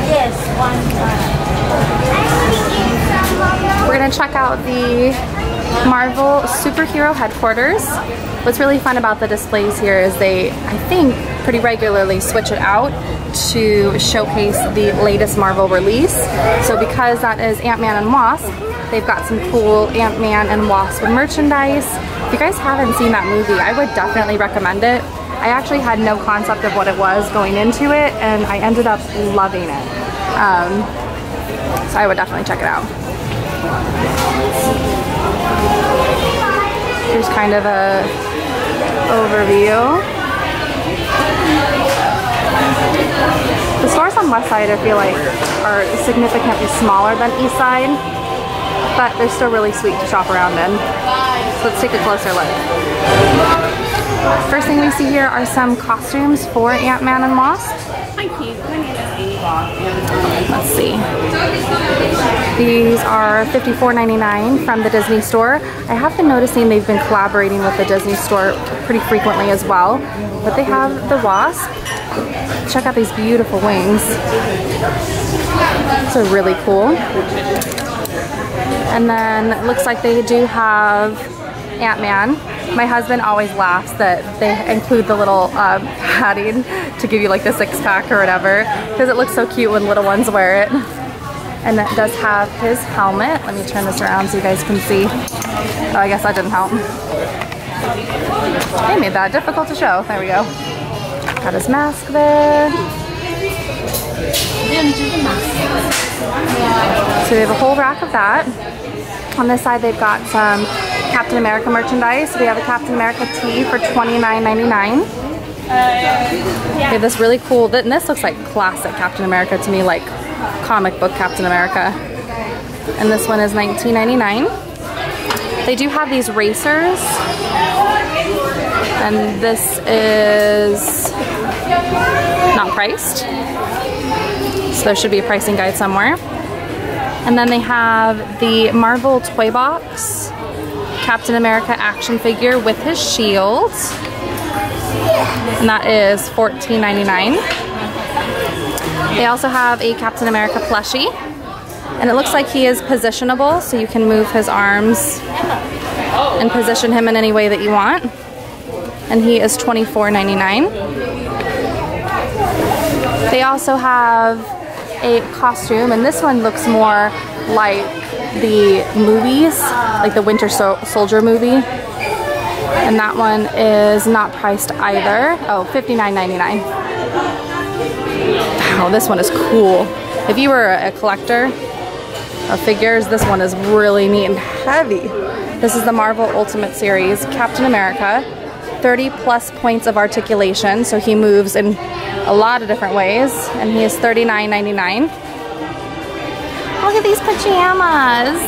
Yes, one time. We're gonna check out the Marvel superhero headquarters. What's really fun about the displays here is they, I think, pretty regularly switch it out to showcase the latest Marvel release. So because that is Ant-Man and Wasp, they've got some cool Ant-Man and Wasp merchandise. If you guys haven't seen that movie, I would definitely recommend it. I actually had no concept of what it was going into it, and I ended up loving it. So I would definitely check it out. Here's kind of a overview. The stores on West Side, I feel like, are significantly smaller than East Side, but they're still really sweet to shop around in. So let's take a closer look. First thing we see here are some costumes for Ant-Man and Wasp. Let's see. These are $54.99 from the Disney store. I have been noticing they've been collaborating with the Disney store pretty frequently as well. But they have the Wasp. Check out these beautiful wings. These are really cool. And then it looks like they do have Ant-Man. My husband always laughs that they include the little padding to give you like the six-pack or whatever, because it looks so cute when little ones wear it. And that does have his helmet. Let me turn this around so you guys can see. Oh, I guess that didn't help. They made that difficult to show. There we go. Got his mask there. So we have a whole rack of that. On this side they've got some Captain America merchandise. We have a Captain America tee for $29.99. We have this really cool, and this looks like classic Captain America to me, like comic book Captain America. And this one is $19.99. They do have these racers, and this is not priced, so there should be a pricing guide somewhere. And then they have the Marvel Toy Box Captain America action figure with his shield, and that is $14.99. They also have a Captain America plushie, and it looks like he is positionable, so you can move his arms and position him in any way that you want. And he is $24.99. They also have a costume, and this one looks more like the movies, like the Winter Soldier movie. And that one is not priced either. Oh, $59.99. Wow, this one is cool. If you were a collector of figures, this one is really neat and heavy. This is the Marvel Ultimate Series Captain America. 30 plus points of articulation, so he moves in a lot of different ways, and he is $39.99. Look at these pajamas.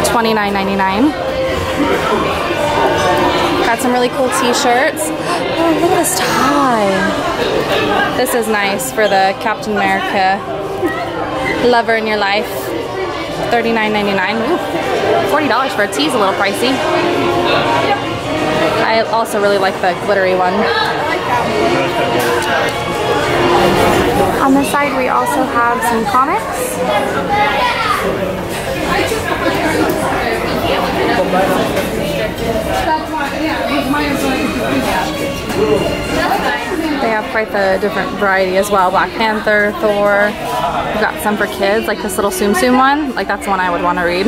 $29.99. Got some really cool t-shirts. Oh, look at this tie. This is nice for the Captain America lover in your life. $39.99. $40 for a tee is a little pricey. I also really like the glittery one. On this side we also have some comics. They have quite the different variety as well. Black Panther, Thor. We've got some for kids, like this little Tsum Tsum one. Like that's one I would want to read.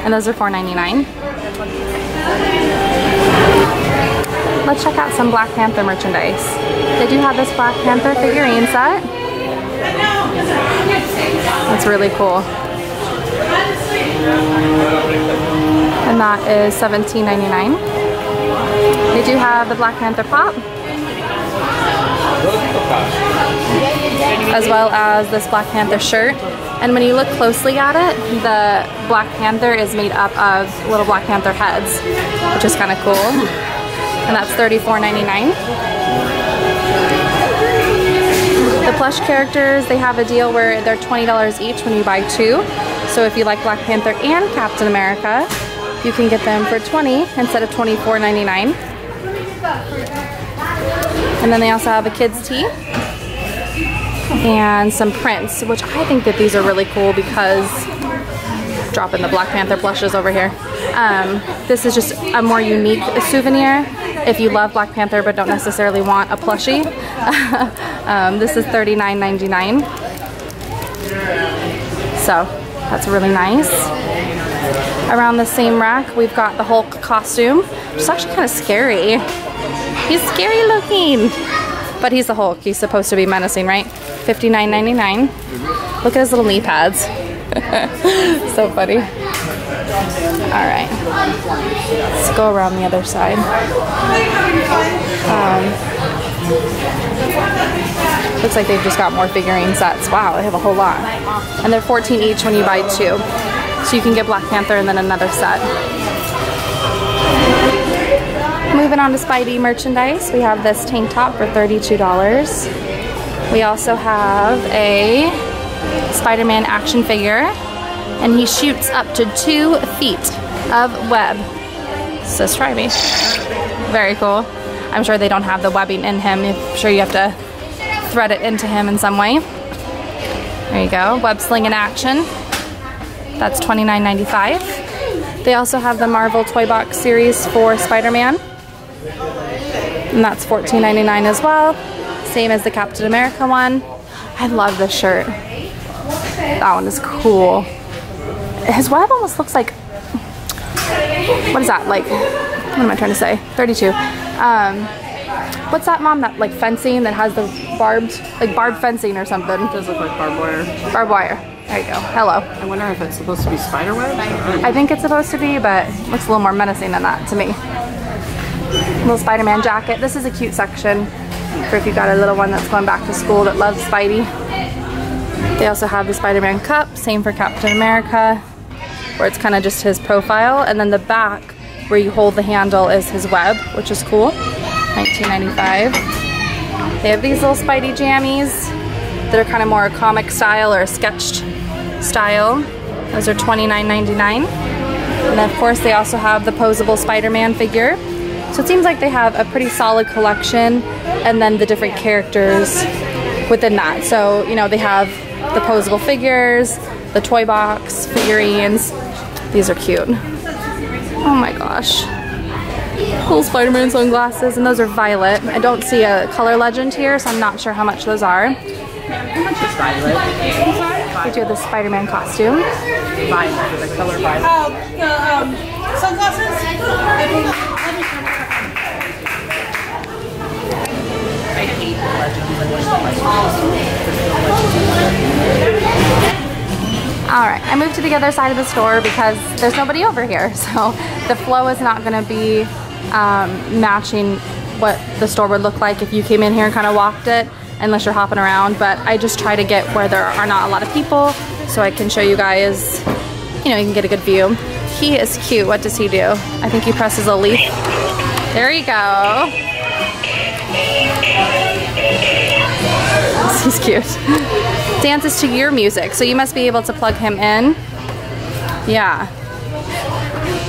And those are $4.99. Let's check out some Black Panther merchandise. They do have this Black Panther figurine set. That's really cool. And that is $17.99. They do have the Black Panther pop, as well as this Black Panther shirt. And when you look closely at it, the Black Panther is made up of little Black Panther heads, which is kind of cool. And that's $34.99. The plush characters, they have a deal where they're $20 each when you buy two. So if you like Black Panther and Captain America, you can get them for $20 instead of $24.99. And then they also have a kids tee. and some prints, which I think that these are really cool because, dropping the Black Panther plushes over here. This is just a more unique souvenir if you love Black Panther but don't necessarily want a plushie. This is $39.99. So that's really nice. Around the same rack, we've got the Hulk costume, which is actually kind of scary. He's scary looking, but he's the Hulk. He's supposed to be menacing, right? $59.99. Look at his little knee pads. So funny. All right, let's go around the other side. Looks like they've just got more figurine sets. Wow, they have a whole lot. And they're $14 each when you buy 2. So you can get Black Panther and then another set. Moving on to Spidey merchandise, we have this tank top for $32. We also have a Spider-Man action figure, and he shoots up to 2 feet of web. Says try me. Very cool. I'm sure they don't have the webbing in him. I'm sure you have to thread it into him in some way. There you go, web sling in action. That's $29.95. They also have the Marvel Toy Box series for Spider-Man, and that's $14.99 as well. Same as the Captain America one. I love this shirt. That one is cool. His web almost looks like, what is that, like, what am I trying to say? 32. What's that, Mom? That like fencing that has the barbed fencing or something. It does look like barbed wire. Barbed wire. There you go. Hello. I wonder if it's supposed to be spider web? I think it's supposed to be, but it looks a little more menacing than that to me. Little Spider-Man jacket. This is a cute section for if you got a little one that's going back to school that loves Spidey. They also have the Spider-Man cup, same for Captain America, where it's kind of just his profile, and then the back where you hold the handle is his web, which is cool. $19.95. They have these little Spidey jammies that are kind of more comic style or sketched style. Those are $29.99. And then of course they also have the posable Spider-Man figure. So it seems like they have a pretty solid collection, and then the different characters within that. So, you know, they have the posable figures, the toy box, figurines. These are cute. Oh my gosh. Little Spider-Man sunglasses, and those are violet. I don't see a color legend here, so I'm not sure how much those are. How much is violet? We do have the Spider-Man costume. Violet, the color violet. Sunglasses? I hate the legends. Alright, I moved to the other side of the store because there's nobody over here. So the flow is not going to be matching what the store would look like if you came in here and kind of walked it, unless you're hopping around. But I just try to get where there are not a lot of people so I can show you guys, you know, you can get a good view. He is cute. What does he do? I think he presses a leaf. There you go. He's cute. Dances to your music, so you must be able to plug him in. Yeah.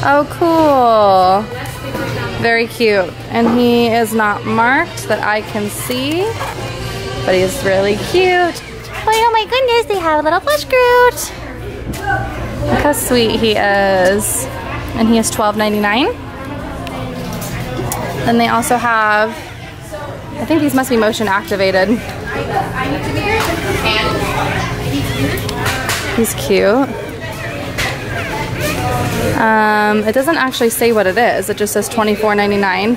Oh, cool. Very cute. And he is not marked that I can see, but he's really cute. Oh my goodness, they have a little plush Groot. Look how sweet he is. And he is $12.99. Then they also have, I think these must be motion activated. He's cute. It doesn't actually say what it is. It just says $24.99.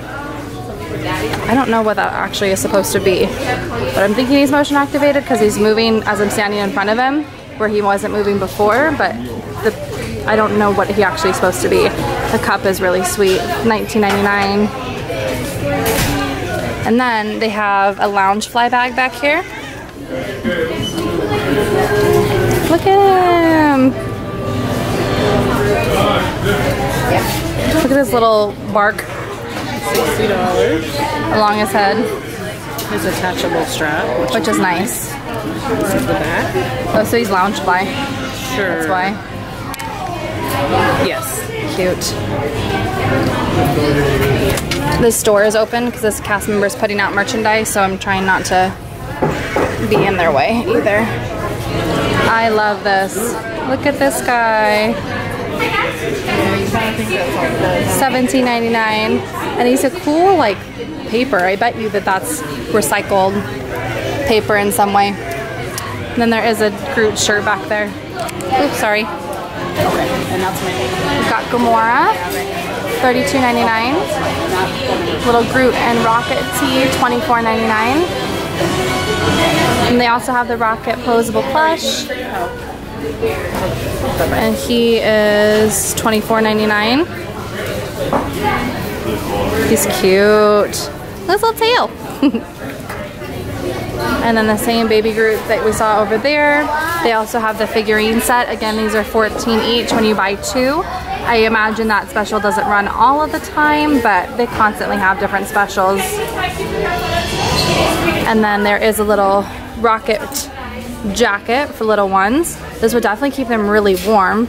I don't know what that actually is supposed to be, but I'm thinking he's motion activated because he's moving as I'm standing in front of him, where he wasn't moving before, but I don't know what he actually is supposed to be. The cup is really sweet, $19.99. And then they have a lounge fly bag back here. Look at him. Look at his little bark. $60 along his head. His attachable strap, which is nice. This is the back. Oh, so he's lounge fly. Sure. That's why. Yes. Cute. This store is open because this cast member is putting out merchandise, so I'm trying not to be in their way either. I love this. Look at this guy. $17.99, and he's a cool like paper. I bet you that that's recycled paper in some way. And then there is a Groot shirt back there. Oops, sorry. Okay, and that's my name. We've got Gamora, $32.99. Little Groot and Rocket tee, $24.99. And they also have the Rocket posable plush. And he is $24.99. He's cute. Look at his little tail. And then the same baby Groot that we saw over there. They also have the figurine set. Again, these are $14 each when you buy 2. I imagine that special doesn't run all of the time, but they constantly have different specials. And then there is a little Rocket jacket for little ones. This would definitely keep them really warm.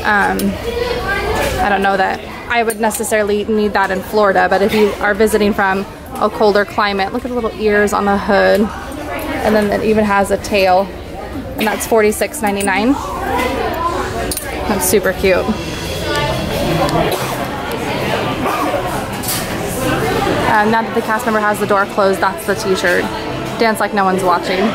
I don't know that I would necessarily need that in Florida, but if you are visiting from a colder climate, look at the little ears on the hood. And then it even has a tail, and that's $46.99. That's super cute. Now that the cast member has the door closed, that's the t-shirt. Dance like no one's watching.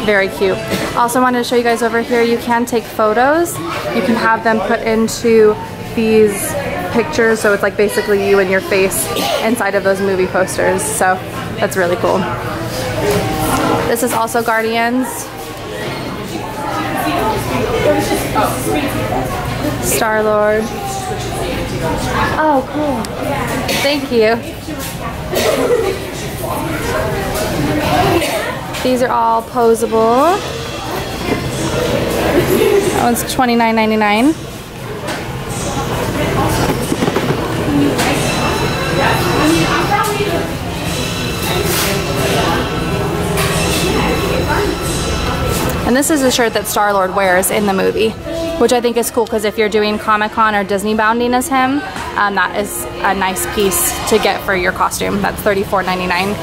Very cute. Also wanted to show you guys over here, you can take photos. You can have them put into these pictures, so it's like basically you and your face inside of those movie posters. So that's really cool. This is also Guardians. Star-Lord. Oh, cool. Thank you. These are all posable. That one's $29.99. And this is a shirt that Star-Lord wears in the movie, which I think is cool because if you're doing Comic-Con or Disney bounding as him, that is a nice piece to get for your costume. That's $34.99.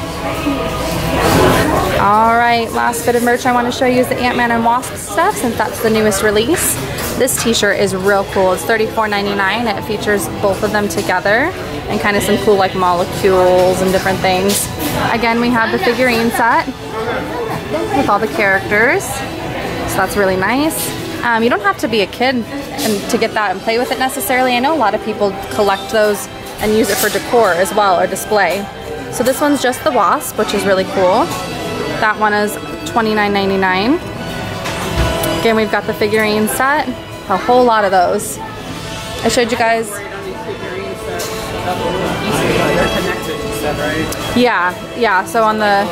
Alright, last bit of merch I want to show you is the Ant-Man and Wasp stuff, since that's the newest release. This t-shirt is real cool. It's $34.99. It features both of them together and kind of some cool like molecules and different things. Again, we have the figurine set with all the characters. So that's really nice. You don't have to be a kid to get that and play with it necessarily. I know a lot of people collect those and use it for decor as well, or display. So this one's just the Wasp, which is really cool. That one is $29.99. Again, we've got the figurine set, a whole lot of those. I showed you guys. They're connected, you said, right? Yeah, so on the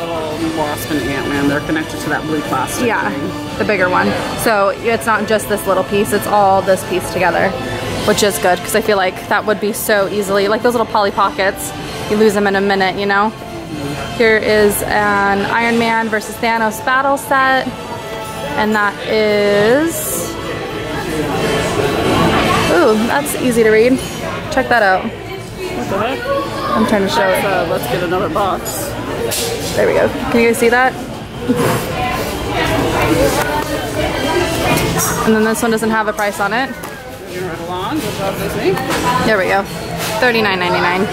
Wasp and Ant-Man, they're connected to that blue plastic thing. The bigger one. So it's not just this little piece, it's all this piece together, which is good because I feel like that would be so easily, like those little Polly Pockets, you lose them in a minute, you know? Here is an Iron Man versus Thanos battle set, and that is, ooh, that's easy to read. Check that out. What the heck? I'm trying to show it. Let's get another box. There we go. Can you guys see that? And then this one doesn't have a price on it. Moving right along. Good job, Disney. There we go. $39.99.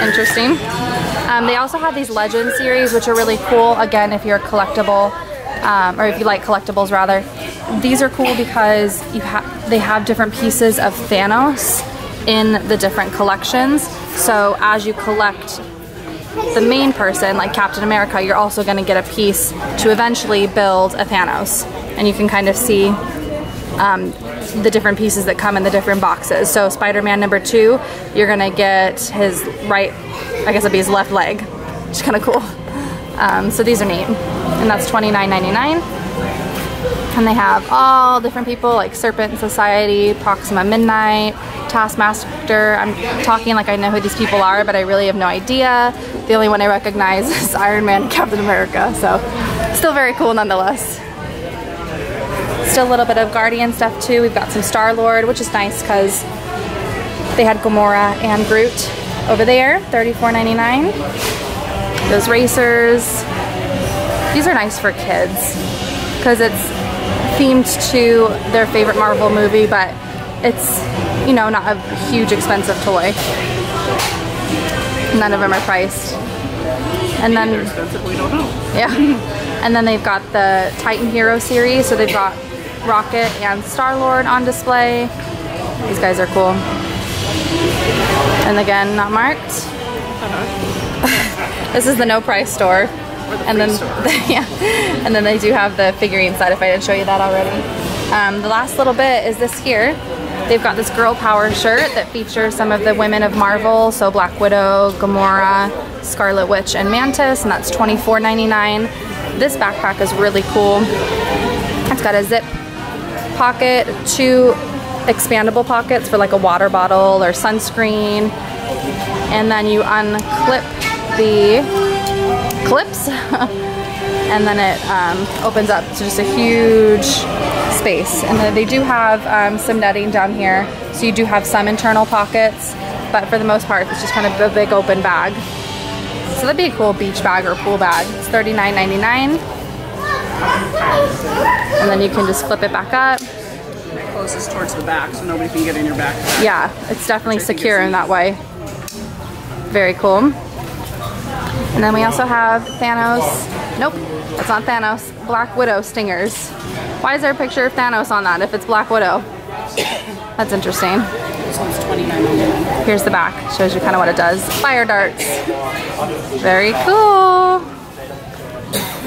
Interesting. They also have these Legend series, which are really cool. Again, if you're a collectible, or if you like collectibles rather, these are cool because they have different pieces of Thanos in the different collections. So as you collect the main person, like Captain America, you're also going to get a piece to eventually build a Thanos. And you can kind of see the different pieces that come in the different boxes. So Spider-Man #2, you're going to get his right, I guess it'd be his left leg, which is kind of cool. So these are neat. And that's $29.99. And they have all different people like Serpent Society, Proxima Midnight, Taskmaster. I'm talking like I know who these people are, but I really have no idea. The only one I recognize is Iron Man and Captain America, so still very cool nonetheless. Still a little bit of Guardian stuff too. We've got some Star-Lord, which is nice because they had Gamora and Groot over there, $34.99. Those racers. These are nice for kids because it's themed to their favorite Marvel movie, but it's, you know, not a huge expensive toy. None of them are priced. And then they're expensive, we don't know. Yeah. And then they've got the Titan Hero series, so they've got Rocket and Star-Lord on display. These guys are cool. And again, not marked. This is the no price store. And then yeah. And then they do have the figurine side if I didn't show you that already. The last little bit is this here. They've got this girl power shirt that features some of the women of Marvel, so Black Widow, Gamora, Scarlet Witch, and Mantis, and that's $24.99. This backpack is really cool. It's got a zip pocket, 2 expandable pockets for like a water bottle or sunscreen, and then you unclip the clips and then it opens up to just a huge space. And then they do have some netting down here, so you do have some internal pockets, but for the most part it's just kind of a big open bag. So that'd be a cool beach bag or pool bag. It's $39.99. And then you can just flip it back up. And it closes towards the back so nobody can get in your backpack. Yeah, it's definitely secure in that way. Very cool. And then we also have Thanos. Nope, that's not Thanos. Black Widow stingers. Why is there a picture of Thanos on that if it's Black Widow? That's interesting. This one's $29.99. Here's the back. Shows you kind of what it does. Fire darts. Very cool.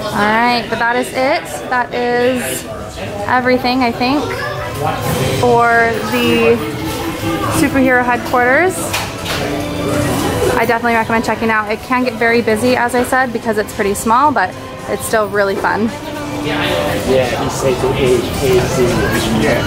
Alright, but that is it. That is everything, I think, for the superhero headquarters. I definitely recommend checking out. It can get very busy, as I said, because it's pretty small, but it's still really fun. Yeah, he said to age. Yeah.